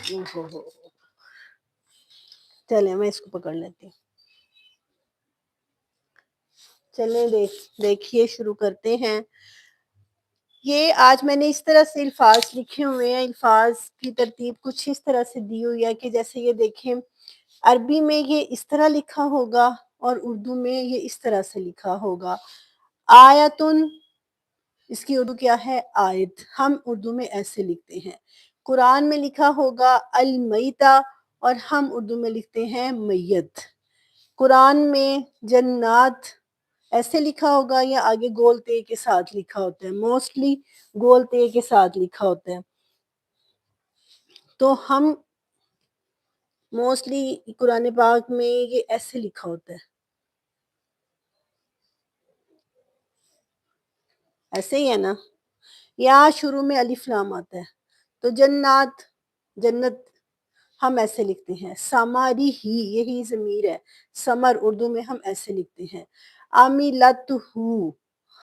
اوہو، چلیں میں اس کو پکڑ لیتی ہوں. چلیں دیکھیے شروع کرتے ہیں. یہ آج میں نے اس طرح سے الفاظ لکھے ہوئے ہیں. الفاظ کی ترتیب کچھ اس طرح سے دی ہوئی ہے کہ جیسے یہ دیکھیں عربی میں یہ اس طرح لکھا ہوگا اور اردو میں یہ اس طرح سے لکھا ہوگا. آیتن، اس کی اردو کیا ہے؟ آیت. ہم اردو میں ایسے لکھتے ہیں. قرآن میں لکھا ہوگا المیتہ اور ہم اردو میں لکھتے ہیں میت. قرآن میں جنات ایسے لکھا ہوگا یا آگے گول تے کے ساتھ لکھا ہوتا ہے؟ موسٹلی گول تے کے ساتھ لکھا ہوتا ہے. تو ہم موسٹلی قرآن پاک میں یہ ایسے لکھا ہوتا ہے، ایسے ہی ہے نا. یہاں شروع میں الف لام آتا ہے. تو جنات، جنت ہم ایسے لکھتے ہیں. سماری ہی، یہی ضمیر ہے. سمر اردو میں ہم ایسے لکھتے ہیں. عاملتہ،